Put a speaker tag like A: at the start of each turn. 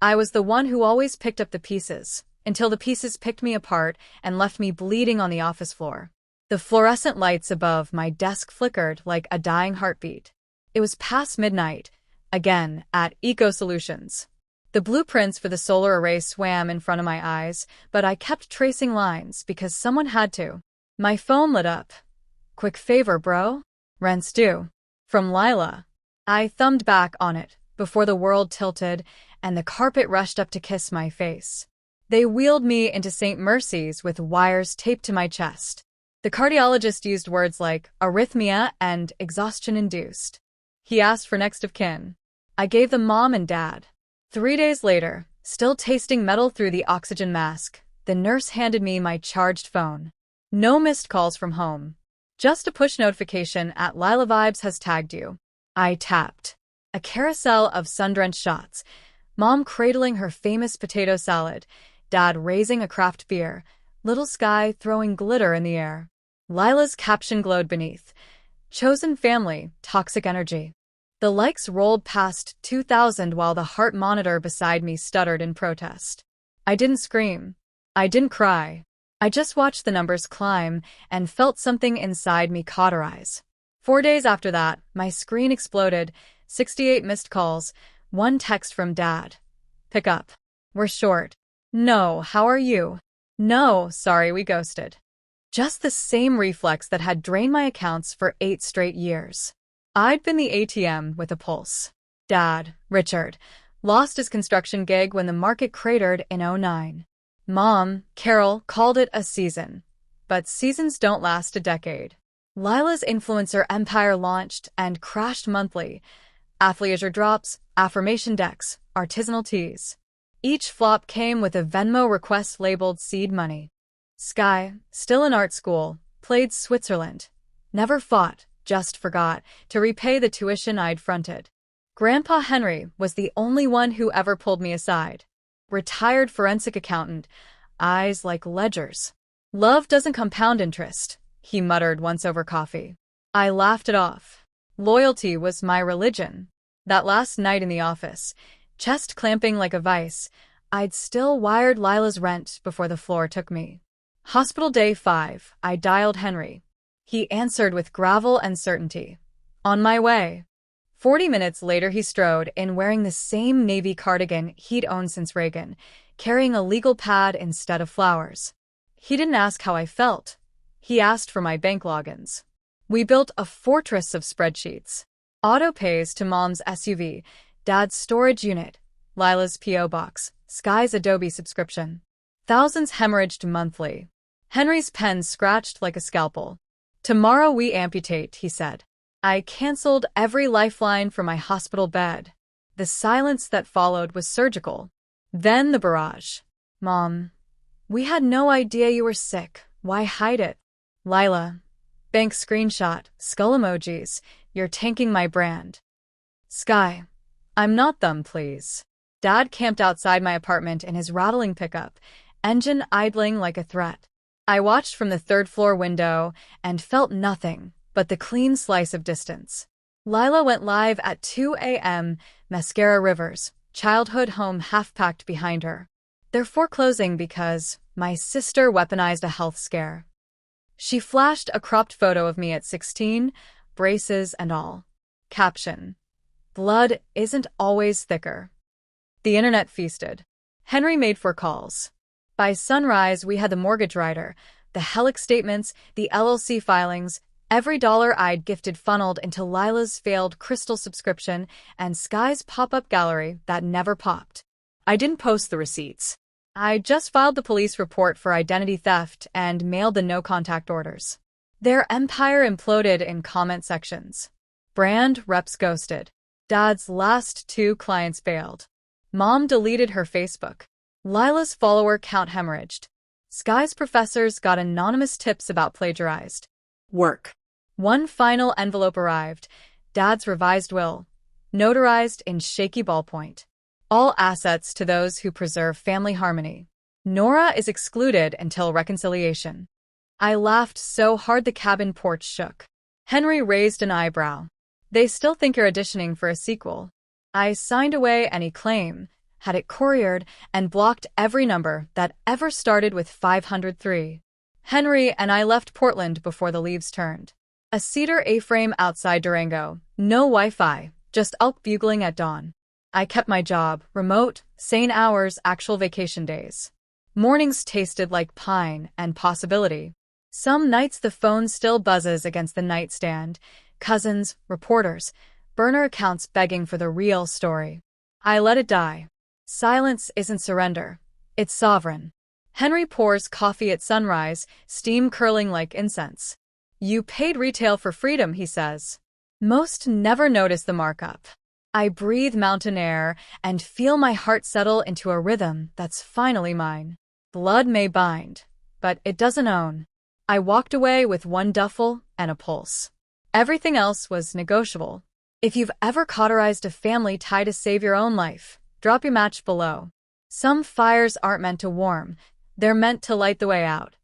A: I was the one who always picked up the pieces, until the pieces picked me apart and left me bleeding on the office floor. The fluorescent lights above my desk flickered like a dying heartbeat. It was past midnight, again, at Eco Solutions. The blueprints for the solar array swam in front of my eyes, but I kept tracing lines because someone had to. My phone lit up. "Quick favor, bro? Rent's due." From Lila. I thumbed back on it before the world tilted and the carpet rushed up to kiss my face. They wheeled me into St. Mercy's with wires taped to my chest. The cardiologist used words like arrhythmia and exhaustion-induced. He asked for next of kin. I gave them mom and dad. 3 days later, still tasting metal through the oxygen mask, the nurse handed me my charged phone. No missed calls from home. Just a push notification at Lila Vibes has tagged you. I tapped. A carousel of sun-drenched shots. Mom cradling her famous potato salad, Dad raising a craft beer, little Sky throwing glitter in the air. Lila's caption glowed beneath. Chosen family, toxic energy. The likes rolled past 2,000 while the heart monitor beside me stuttered in protest. I didn't scream. I didn't cry. I just watched the numbers climb and felt something inside me cauterize. 4 days after that, my screen exploded, 68 missed calls, 1 text from Dad. Pick up. We're short. No, how are you? No, sorry, we ghosted. Just the same reflex that had drained my accounts for 8 straight years. I'd been the ATM with a pulse. Dad, Richard, lost his construction gig when the market cratered in '09. Mom, Carol, called it a season. But seasons don't last a decade. Lila's influencer empire launched and crashed monthly. Athleisure drops, affirmation decks, artisanal teas. Each flop came with a Venmo request labeled seed money. Sky, still in art school, played Switzerland. Never fought, just forgot, to repay the tuition I'd fronted. Grandpa Henry was the only one who ever pulled me aside. Retired forensic accountant, eyes like ledgers. Love doesn't compound interest, he muttered once over coffee. I laughed it off. Loyalty was my religion. That last night in the office, chest clamping like a vice, I'd still wired Lila's rent before the floor took me. Hospital day 5, I dialed Henry. He answered with gravel and certainty. On my way. 40 minutes later he strode in wearing the same navy cardigan he'd owned since Reagan, carrying a legal pad instead of flowers. He didn't ask how I felt. He asked for my bank logins. We built a fortress of spreadsheets. Auto pays to Mom's SUV, Dad's storage unit, Lila's P.O. box, Sky's Adobe subscription. Thousands hemorrhaged monthly. Henry's pen scratched like a scalpel. Tomorrow we amputate, he said. I canceled every lifeline from my hospital bed. The silence that followed was surgical. Then the barrage. Mom, we had no idea you were sick. Why hide it? Lila. Bank screenshot, skull emojis. You're tanking my brand. Sky. I'm not them, please. Dad camped outside my apartment in his rattling pickup, engine idling like a threat. I watched from the 3rd floor window and felt nothing but the clean slice of distance. Lila went live at 2 a.m., mascara rivers, childhood home half-packed behind her. They're foreclosing because my sister weaponized a health scare. She flashed a cropped photo of me at 16, braces and all. Caption. Blood isn't always thicker. The internet feasted. Henry made 4 calls. By sunrise, we had the mortgage rider, the Helix statements, the LLC filings, every dollar I'd gifted funneled into Lila's failed crystal subscription and Sky's pop-up gallery that never popped. I didn't post the receipts. I just filed the police report for identity theft and mailed the no-contact orders. Their empire imploded in comment sections. Brand reps ghosted. Dad's last 2 clients bailed. Mom deleted her Facebook. Lila's follower count hemorrhaged. Sky's professors got anonymous tips about plagiarized work. One final envelope arrived, Dad's revised will, notarized in shaky ballpoint. All assets to those who preserve family harmony. Nora is excluded until reconciliation. I laughed so hard the cabin porch shook. Henry raised an eyebrow. They still think you're auditioning for a sequel. I signed away any claim, had it couriered, and blocked every number that ever started with 503. Henry and I left Portland before the leaves turned. A cedar A-frame outside Durango, no Wi-Fi, just elk bugling at dawn. I kept my job, remote, sane hours, actual vacation days. Mornings tasted like pine and possibility. Some nights the phone still buzzes against the nightstand, cousins, reporters, burner accounts begging for the real story. I let it die. Silence isn't surrender. It's sovereign. Henry pours coffee at sunrise, steam curling like incense. You paid retail for freedom, he says. Most never notice the markup. I breathe mountain air and feel my heart settle into a rhythm that's finally mine. Blood may bind, but it doesn't own. I walked away with one duffel and a pulse. Everything else was negotiable. If you've ever cauterized a family tie to save your own life, drop your match below. Some fires aren't meant to warm, they're meant to light the way out.